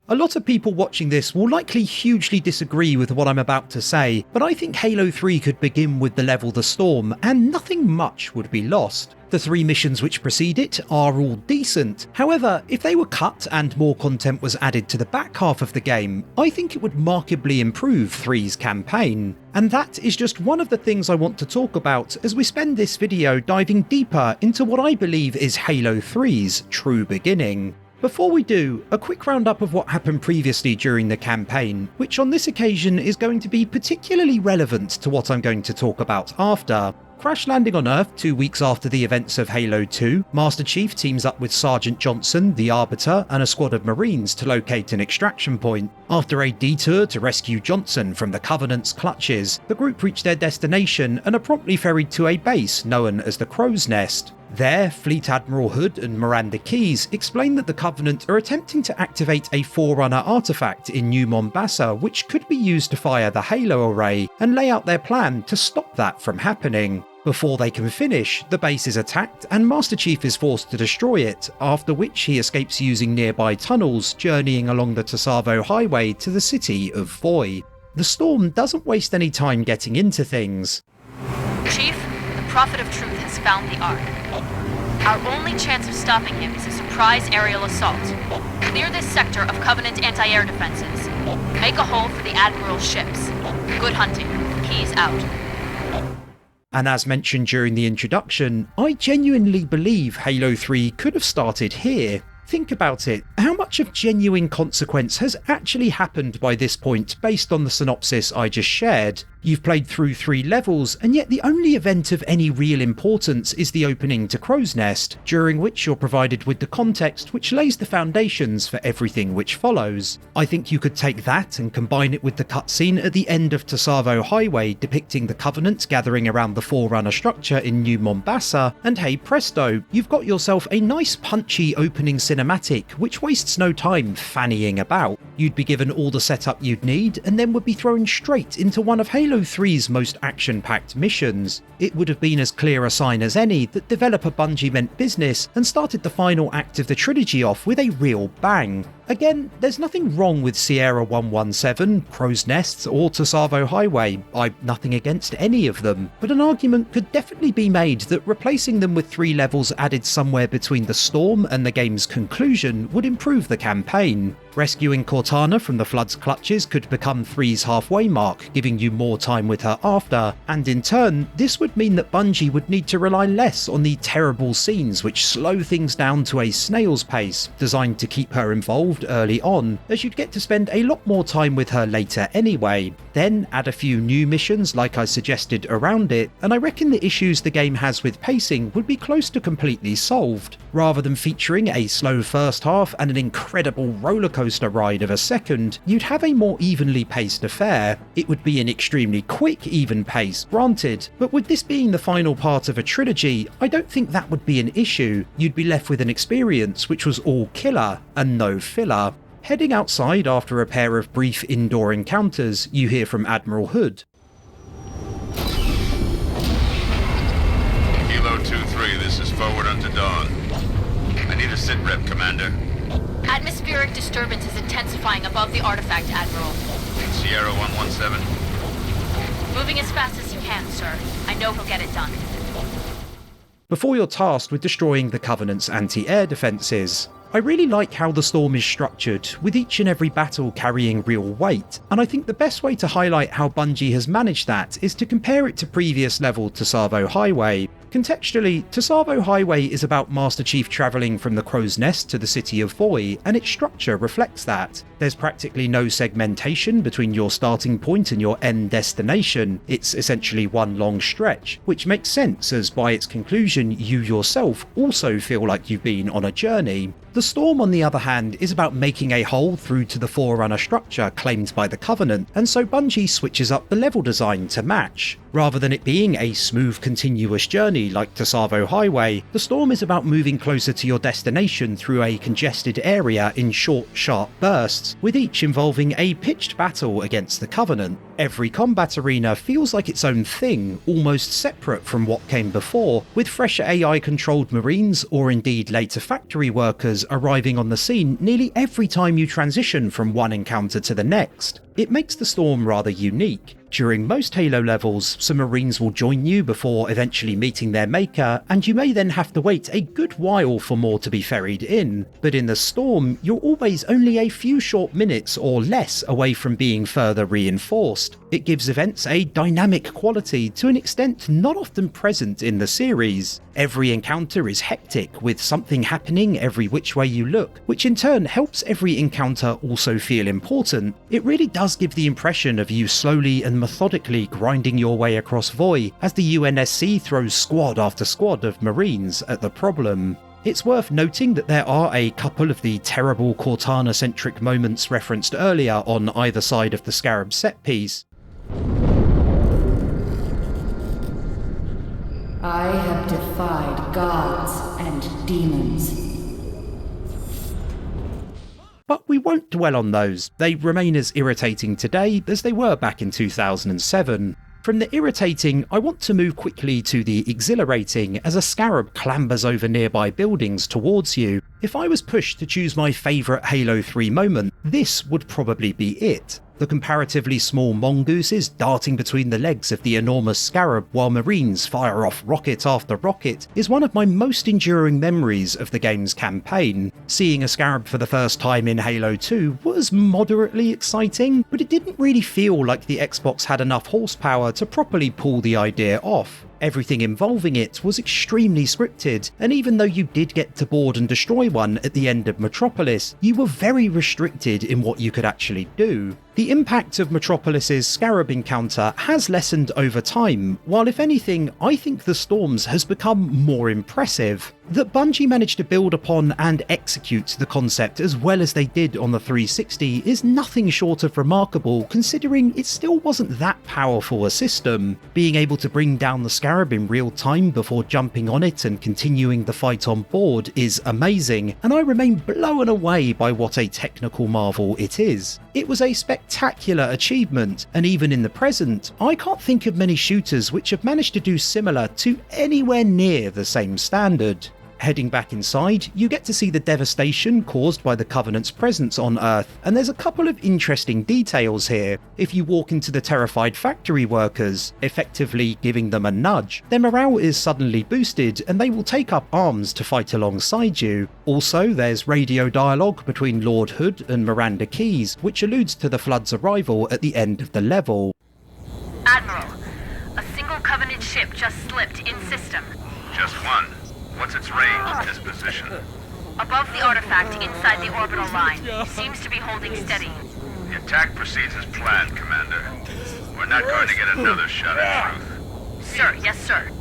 A lot of people watching this will likely hugely disagree with what I'm about to say, but I think Halo 3 could begin with the level The Storm, and nothing much would be lost. The 3 missions which precede it are all decent. However, if they were cut and more content was added to the back half of the game, I think it would markedly improve 3's campaign. And that is just one of the things I want to talk about as we spend this video diving deeper into what I believe is Halo 3's true beginning. Before we do, a quick roundup of what happened previously during the campaign, which on this occasion is going to be particularly relevant to what I'm going to talk about after. Crash landing on Earth 2 weeks after the events of Halo 2, Master Chief teams up with Sergeant Johnson, the Arbiter, and a squad of Marines to locate an extraction point. After a detour to rescue Johnson from the Covenant's clutches, the group reach their destination and are promptly ferried to a base known as the Crow's Nest. There, Fleet Admiral Hood and Miranda Keyes explain that the Covenant are attempting to activate a Forerunner artifact in New Mombasa which could be used to fire the Halo array, and lay out their plan to stop that from happening. Before they can finish, the base is attacked and Master Chief is forced to destroy it, after which he escapes using nearby tunnels, journeying along the Tsavo Highway to the city of Voi. The Storm doesn't waste any time getting into things. Chief, the Prophet of Truth has found the Ark. Our only chance of stopping him is a surprise aerial assault. Clear this sector of Covenant anti-air defenses. Make a hole for the Admiral's ships. Good hunting. Keys out. And as mentioned during the introduction, I genuinely believe Halo 3 could have started here. Think about it, how much of genuine consequence has actually happened by this point based on the synopsis I just shared? You've played through 3 levels, and yet the only event of any real importance is the opening to Crow's Nest, during which you're provided with the context which lays the foundations for everything which follows. I think you could take that and combine it with the cutscene at the end of Tsavo Highway depicting the Covenant gathering around the Forerunner structure in New Mombasa, and hey presto, you've got yourself a nice punchy opening cinematic which wastes no time fannying about. You'd be given all the setup you'd need, and then would be thrown straight into one of Halo 3's most action-packed missions. It would have been as clear a sign as any that developer Bungie meant business and started the final act of the trilogy off with a real bang. Again, there's nothing wrong with Sierra 117, Crow's Nests, or Tsavo Highway. I've nothing against any of them, but an argument could definitely be made that replacing them with 3 levels added somewhere between the Storm and the game's conclusion would improve the campaign. Rescuing Cortana from the Flood's clutches could become 3's halfway mark, giving you more time with her after, and in turn, this would mean that Bungie would need to rely less on the terrible scenes which slow things down to a snail's pace, designed to keep her involved early on, as you'd get to spend a lot more time with her later anyway. Then add a few new missions like I suggested around it, and I reckon the issues the game has with pacing would be close to completely solved. Rather than featuring a slow first half and an incredible rollercoaster ride of a second, you'd have a more evenly paced affair. It would be an extremely quick even pace, granted, but with this being the final part of a trilogy, I don't think that would be an issue. You'd be left with an experience which was all killer and no filler. Heading outside after a pair of brief indoor encounters, you hear from Admiral Hood. Kilo 2-3, this is forward unto dawn. I need a sit rep, Commander. Atmospheric disturbance is intensifying above the artifact, Admiral. Sierra 117. Moving as fast as you can, sir. I know he'll get it done. Before you're tasked with destroying the Covenant's anti-air defences, I really like how the Storm is structured, with each and every battle carrying real weight, and I think the best way to highlight how Bungie has managed that is to compare it to previous level Tsavo Highway. Contextually, Tsavo Highway is about Master Chief travelling from the Crow's Nest to the city of Voi, and its structure reflects that. There's practically no segmentation between your starting point and your end destination. It's essentially one long stretch, which makes sense as by its conclusion you yourself also feel like you've been on a journey. The Storm, on the other hand, is about making a hole through to the Forerunner structure claimed by the Covenant, and so Bungie switches up the level design to match. Rather than it being a smooth continuous journey like Tsavo Highway, the Storm is about moving closer to your destination through a congested area in short, sharp bursts, with each involving a pitched battle against the Covenant. Every combat arena feels like its own thing, almost separate from what came before, with fresher AI-controlled Marines or indeed later factory workers arriving on the scene nearly every time you transition from one encounter to the next. It makes the Storm rather unique. During most Halo levels, some Marines will join you before eventually meeting their maker, and you may then have to wait a good while for more to be ferried in. But in the Storm, you're always only a few short minutes or less away from being further reinforced. It gives events a dynamic quality to an extent not often present in the series. Every encounter is hectic, with something happening every which way you look, which in turn helps every encounter also feel important. It really does give the impression of you slowly and methodically grinding your way across Voy as the UNSC throws squad after squad of Marines at the problem. It's worth noting that there are a couple of the terrible Cortana-centric moments referenced earlier on either side of the Scarab set piece. I have defied gods and demons. But we won't dwell on those. They remain as irritating today as they were back in 2007. From the irritating, I want to move quickly to the exhilarating as a Scarab clambers over nearby buildings towards you. If I was pushed to choose my favourite Halo 3 moment, this would probably be it. The comparatively small mongooses darting between the legs of the enormous Scarab while Marines fire off rocket after rocket is one of my most enduring memories of the game's campaign. Seeing a Scarab for the first time in Halo 2 was moderately exciting, but it didn't really feel like the Xbox had enough horsepower to properly pull the idea off. Everything involving it was extremely scripted, and even though you did get to board and destroy one at the end of Metropolis, you were very restricted in what you could actually do. The impact of Metropolis's Scarab encounter has lessened over time, while if anything, I think the Storm's has become more impressive. That Bungie managed to build upon and execute the concept as well as they did on the 360 is nothing short of remarkable, considering it still wasn't that powerful a system. Being able to bring down the Scarab in real time before jumping on it and continuing the fight on board is amazing, and I remain blown away by what a technical marvel it is. It was a spectacular achievement, and even in the present, I can't think of many shooters which have managed to do similar to anywhere near the same standard. Heading back inside, you get to see the devastation caused by the Covenant's presence on Earth, and there's a couple of interesting details here. If you walk into the terrified factory workers, effectively giving them a nudge, their morale is suddenly boosted and they will take up arms to fight alongside you. Also, there's radio dialogue between Lord Hood and Miranda Keyes, which alludes to the Flood's arrival at the end of the level. Admiral, a single Covenant ship just slipped in system. Just one. What's its range, its position? Above the artifact inside the orbital line. Seems to be holding steady. The attack proceeds as planned, Commander. We're not going to get another shot at truth. Sir, yes sir.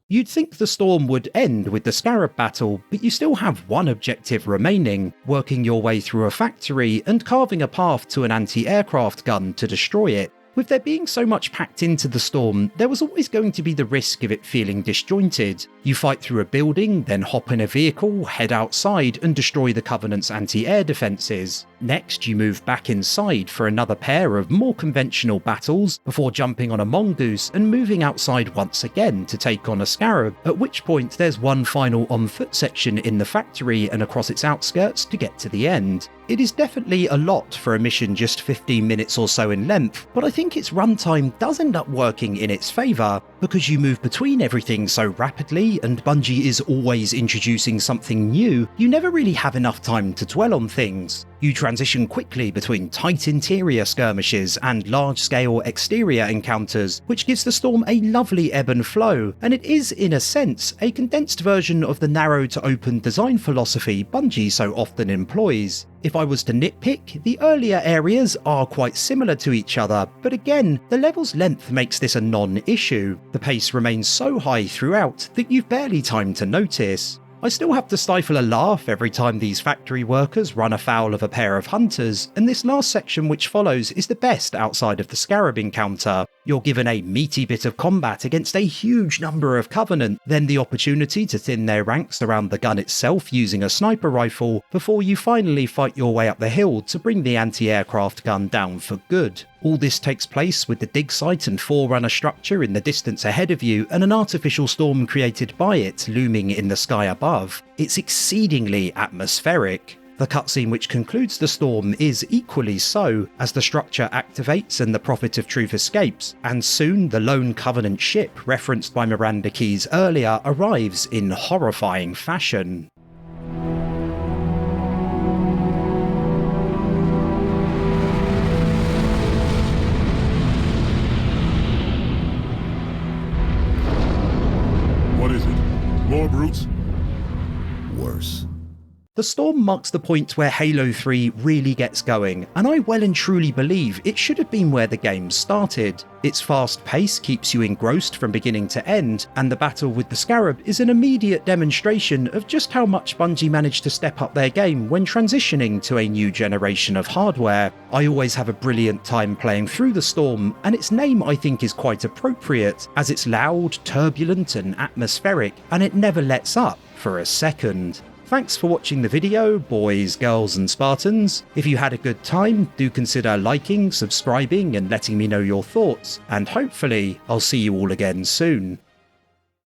You'd think the Storm would end with the Scarab battle, but you still have one objective remaining, working your way through a factory and carving a path to an anti-aircraft gun to destroy it. With there being so much packed into the Storm, there was always going to be the risk of it feeling disjointed. You fight through a building, then hop in a vehicle, head outside and destroy the Covenant's anti-air defences. Next, you move back inside for another pair of more conventional battles, before jumping on a mongoose and moving outside once again to take on a Scarab, at which point there's one final on-foot section in the factory and across its outskirts to get to the end. It is definitely a lot for a mission just 15 minutes or so in length, but I think its runtime does end up working in its favour. Because you move between everything so rapidly and Bungie is always introducing something new, you never really have enough time to dwell on things. You transition quickly between tight interior skirmishes and large-scale exterior encounters, which gives the Storm a lovely ebb and flow, and it is, in a sense, a condensed version of the narrow to open design philosophy Bungie so often employs. If I was to nitpick, the earlier areas are quite similar to each other, but again, the level's length makes this a non-issue. The pace remains so high throughout that you've barely time to notice. I still have to stifle a laugh every time these factory workers run afoul of a pair of hunters, and this last section which follows is the best outside of the Scarab encounter. You're given a meaty bit of combat against a huge number of Covenant, then the opportunity to thin their ranks around the gun itself using a sniper rifle, before you finally fight your way up the hill to bring the anti-aircraft gun down for good. All this takes place with the dig site and forerunner structure in the distance ahead of you and an artificial storm created by it looming in the sky above. It's exceedingly atmospheric. The cutscene which concludes the storm is equally so, as the structure activates and the Prophet of Truth escapes, and soon the lone Covenant ship referenced by Miranda Keyes earlier arrives in horrifying fashion. What is it? More brutes? Worse. The storm marks the point where Halo 3 really gets going, and I well and truly believe it should have been where the game started. Its fast pace keeps you engrossed from beginning to end, and the battle with the Scarab is an immediate demonstration of just how much Bungie managed to step up their game when transitioning to a new generation of hardware. I always have a brilliant time playing through the storm, and its name I think is quite appropriate, as it's loud, turbulent and atmospheric, and it never lets up for a second. Thanks for watching the video, boys, girls and Spartans. If you had a good time, do consider liking, subscribing and letting me know your thoughts, and hopefully I'll see you all again soon.